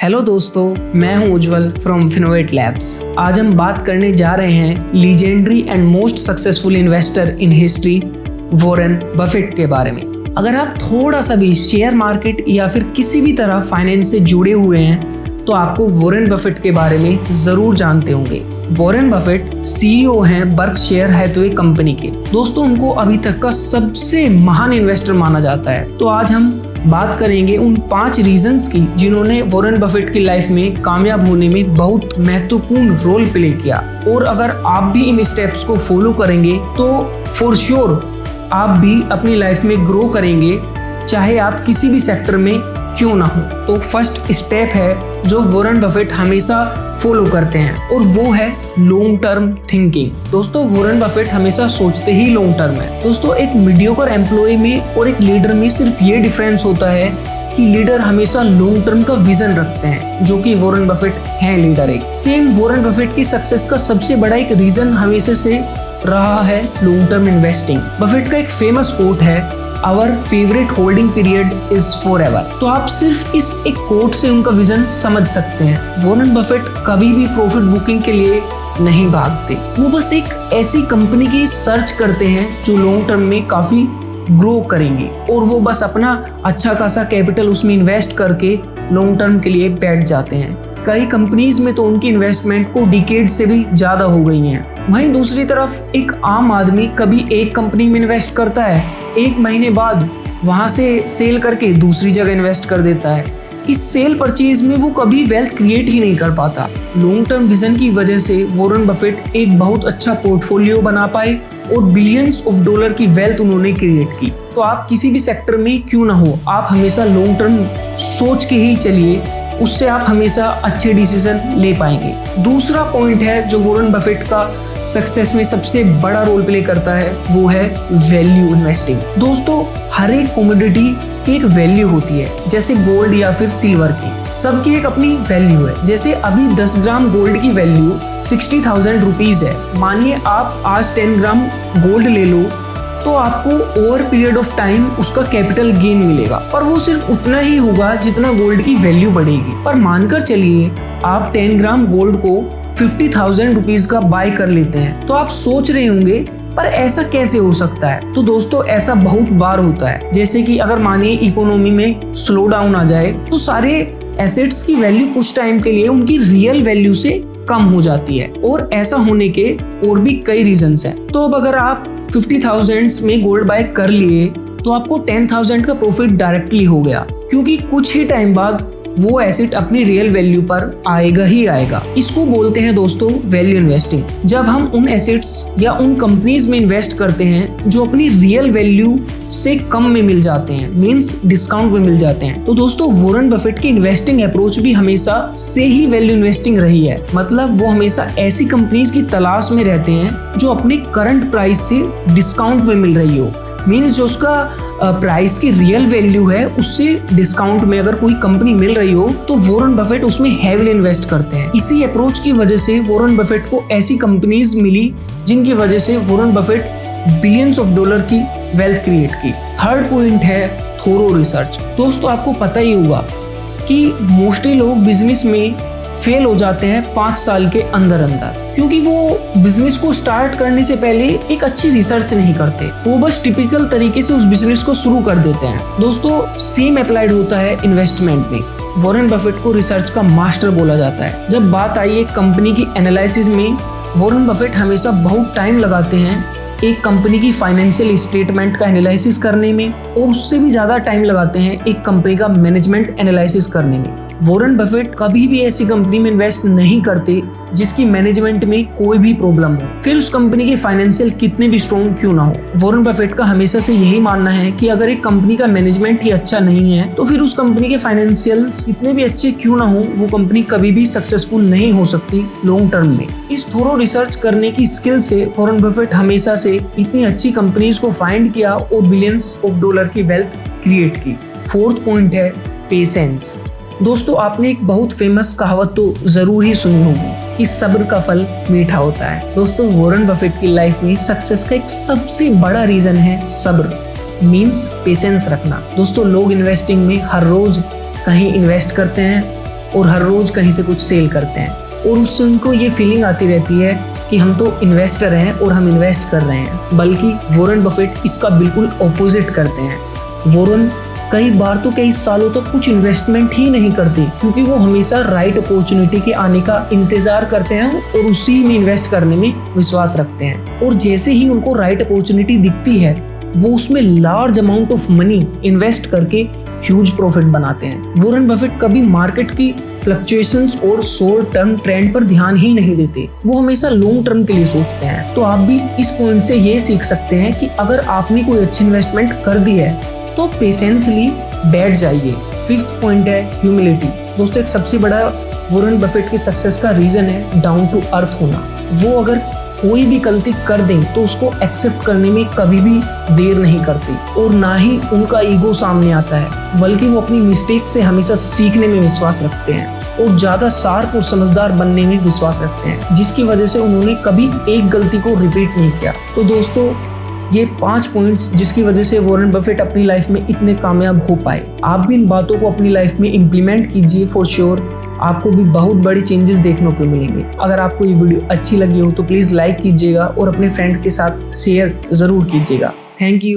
Hello दोस्तों, मैं हूं उज्जवल फ्रॉम फिनोवेट लैब्स। आज हम बात करने जा रहे हैं legendary and most successful investor in history Warren Buffett के बारे में। अगर आप थोड़ा सा भी शेयर मार्केट या फिर किसी भी तरह फाइनेंस से जुड़े हुए हैं तो आपको वॉरेन बफेट के बारे में जरूर जानते होंगे। वॉरेन बफेट सीईओ हैं बर्कशायर हैथवे कंपनी के। दोस्तों, उनको अभी तक का सबसे महान इन्वेस्टर माना जाता है। तो आज हम बात करेंगे उन 5 रीजंस की जिन्होंने वॉरेन बफेट की लाइफ में कामयाब होने में बहुत महत्वपूर्ण रोल प्ले किया। और अगर आप भी इन स्टेप्स को फॉलो करेंगे तो फॉर श्योर आप भी अपनी लाइफ में ग्रो करेंगे, चाहे आप किसी भी सेक्टर में क्यों ना हो। तो फर्स्ट स्टेप है जो वॉरेन बफेट हमेशा फॉलो करते हैं और वो है लॉन्ग टर्म थिंकिंग। दोस्तों, वॉरेन बफेट हमेशा सोचते ही लॉन्ग टर्म है। दोस्तों, एक मीडियोकर एम्प्लॉय में और एक लीडर में सिर्फ ये डिफरेंस होता है कि लीडर हमेशा लॉन्ग टर्म का विजन रखते हैं, जो कि वॉरेन बफेट हैं लीडर एक। सेम वॉरेन बफेट की सक्सेस का सबसे बड़ा एक रीजन हमेशा से रहा है लॉन्ग टर्म इन्वेस्टिंग। बफेट का एक फेमस कोट है, our favourite holding period is forever. तो आप सिर्फ इस एक कोट से उनका विजन समझ सकते हैं। वॉरेन बफेट कभी भी प्रॉफिट बुकिंग के लिए नहीं भागते, वो बस एक ऐसी कंपनी की सर्च करते हैं जो लॉन्ग टर्म में काफी ग्रो करेंगे और वो बस अपना अच्छा खासा कैपिटल उसमें इन्वेस्ट करके लॉन्ग टर्म के लिए बैठ जाते हैं। कई कंपनीज में तो उनकी इन्वेस्टमेंट को डिकेड से भी ज्यादा हो गई हैं। वहीं दूसरी तरफ एक आम आदमी कभी एक कंपनी में इन्वेस्ट करता है, एक महीने बाद वहां से सेल करके दूसरी जगह इन्वेस्ट कर देता है। इस सेल परचेज में वो कभी वेल्थ क्रिएट ही नहीं कर पाता। लॉन्ग टर्म विजन की वजह से वॉरेन बफेट एक बहुत अच्छा पोर्टफोलियो बना पाए और बिलियंस ऑफ डॉलर की वेल्थ उन्होंने क्रिएट की। तो आप किसी भी सेक्टर में क्यों ना हो, आप हमेशा लॉन्ग टर्म सोच के ही चलिए, उससे आप हमेशा अच्छे डिसीजन ले पाएंगे। दूसरा पॉइंट है जो वॉरेन बफेट का सक्सेस में सबसे बड़ा रोल प्ले करता है, वो है वैल्यू इन्वेस्टिंग। दोस्तों, हर एक कमोडिटी की एक वैल्यू होती है, जैसे गोल्ड या फिर सिल्वर की, सबकी एक अपनी वैल्यू है। जैसे अभी 10 ग्राम गोल्ड की वैल्यू 60,000 रुपीज है। मानिए आप आज 10 ग्राम गोल्ड ले लो तो आपको ओवर पीरियड ऑफ टाइम उसका कैपिटल गेन मिलेगा, पर वो सिर्फ उतना ही होगा जितना गोल्ड की वैल्यू बढ़ेगी। पर मानकर चलिए आप 10 ग्राम गोल्ड को 50,000 रुपीज का बाय कर लेते हैं, तो आप सोच रहे होंगे पर ऐसा कैसे हो सकता है। तो दोस्तों, ऐसा बहुत बार होता है। जैसे कि अगर मानिए इकोनॉमी में स्लो डाउन आ जाए तो सारे एसेट्स की वैल्यू कुछ टाइम के लिए उनकी रियल वैल्यू से कम हो जाती है, और ऐसा होने के और भी कई रीजंस हैं। तो अब अगर आप 50,000 में गोल्ड बाय कर लिए तो आपको 10,000 का प्रॉफिट डायरेक्टली हो गया, क्योंकि कुछ ही टाइम बाद वो एसेट अपनी रियल वैल्यू पर आएगा ही आएगा। इसको बोलते हैं दोस्तों वैल्यू इन्वेस्टिंग। जब हम उन एसेट्स या उन कंपनीज में इन्वेस्ट करते हैं जो अपनी रियल वैल्यू से कम में मिल जाते हैं, मींस डिस्काउंट में मिल जाते हैं। तो दोस्तों, वॉरेन बफेट की इन्वेस्टिंग अप्रोच भी हमेशा से ही वैल्यू इन्वेस्टिंग रही है। मतलब वो हमेशा ऐसी कंपनीज की तलाश में रहते हैं जो अपने करंट प्राइस से डिस्काउंट में मिल रही हो, मींस जो उसका प्राइस की रियल वैल्यू है उससे डिस्काउंट में अगर कोई कंपनी मिल रही हो तो वॉरेन बफेट उसमें हेवीली इन्वेस्ट करते हैं। इसी अप्रोच की वजह से वॉरेन बफेट को ऐसी कंपनीज मिली जिनकी वजह से Warren Buffett billions of dollar की वेल्थ क्रिएट की। थर्ड पॉइंट है थोरो रिसर्च। दोस्तों, आपको पता ही होगा कि मोस्टली लोग बिजनेस में फेल हो जाते हैं 5 साल के अंदर अंदर, क्योंकि वो बिजनेस को स्टार्ट करने से पहले एक अच्छी रिसर्च नहीं करते। वो बस टिपिकल तरीके से उस बिजनेस को शुरू कर देते हैं। दोस्तों, सेम अप्लाइड होता है इन्वेस्टमेंट में। वॉरेन बफेट को रिसर्च का मास्टर बोला जाता है। जब बात आई एक कंपनी की एनालिसिस में, वॉरेन बफेट हमेशा बहुत टाइम लगाते हैं एक कंपनी की फाइनेंशियल स्टेटमेंट का एनालिसिस करने में, और उससे भी ज्यादा टाइम लगाते हैं एक कंपनी का मैनेजमेंट एनालिसिस करने में। वॉरेन बफेट कभी भी ऐसी कंपनी में इन्वेस्ट नहीं करते जिसकी मैनेजमेंट में कोई भी प्रॉब्लम हो, फिर उस कंपनी के फाइनेंशियल कितने भी स्ट्रॉन्ग क्यों ना हो। वॉरेन बफेट का हमेशा से यही मानना है कि अगर एक कंपनी का मैनेजमेंट ही अच्छा नहीं है तो फिर उस कंपनी के फाइनेंशियल कितने भी अच्छे क्यों ना हो, वो कंपनी कभी भी सक्सेसफुल नहीं हो सकती लॉन्ग टर्म में। इस थोरो रिसर्च करने की स्किल से वॉरेन बफेट हमेशा से इतनी अच्छी कंपनीज को फाइंड किया और बिलियंस ऑफ डॉलर की वेल्थ क्रिएट की। फोर्थ पॉइंट है पेशेंस। दोस्तों, आपने एक बहुत फेमस कहावत तो जरूर ही सुनी होगी कि सब्र का फल मीठा होता है। दोस्तों, वॉरेन बफेट की लाइफ में सक्सेस का एक सबसे बड़ा रीजन है सब्र, मींस पेशेंस रखना। दोस्तों, लोग इन्वेस्टिंग में हर रोज कहीं इन्वेस्ट करते हैं और हर रोज कहीं से कुछ सेल करते हैं, और उससे उनको ये फीलिंग आती रहती है कि हम तो इन्वेस्टर हैं और हम इन्वेस्ट कर रहे हैं। बल्कि वॉरेन बफेट इसका बिल्कुल ऑपोजिट करते हैं। वॉरेन कई बार तो कई सालों तक कुछ इन्वेस्टमेंट ही नहीं करते, क्योंकि वो हमेशा राइट अपॉर्चुनिटी के आने का इंतजार करते हैं और उसी में इन्वेस्ट करने में विश्वास रखते हैं। और जैसे ही उनको राइट अपॉर्चुनिटी दिखती है, वो उसमें large amount of money invest करके ह्यूज प्रॉफिट बनाते हैं। वॉरेन बफेट कभी मार्केट की फ्लक्चुएशंस और शॉर्ट टर्म ट्रेंड पर ध्यान ही नहीं देते, वो हमेशा लॉन्ग टर्म के लिए सोचते हैं। तो आप भी इस पॉइंट से ये सीख सकते हैं कि अगर आपने कोई अच्छी इन्वेस्टमेंट कर दी है तो पेशेंसली बैठ जाइए। फिफ्थ पॉइंट है ह्यूमिलिटी। दोस्तों, एक सबसे बड़ा वॉरेन बफेट की सक्सेस का रीजन है डाउन टू अर्थ होना। वो अगर कोई भी गलती कर दें तो उसको एक्सेप्ट करने में कभी भी देर नहीं करती, और ना ही उनका ईगो सामने आता है, बल्कि वो अपनी मिस्टेक से हमेशा सीखने में विश्वास रखते हैं और ज्यादा शार्प और समझदार बनने में विश्वास रखते हैं, जिसकी वजह से उन्होंने कभी एक गलती को रिपीट नहीं किया। तो दोस्तों, ये 5 पॉइंट्स जिसकी वजह से वॉरेन बफेट अपनी लाइफ में इतने कामयाब हो पाए। आप भी इन बातों को अपनी लाइफ में इम्प्लीमेंट कीजिए, फॉर श्योर आपको भी बहुत बड़ी चेंजेस देखने को मिलेंगे। अगर आपको ये वीडियो अच्छी लगी हो तो प्लीज लाइक कीजिएगा और अपने फ्रेंड्स के साथ शेयर जरूर कीजिएगा। Thank you.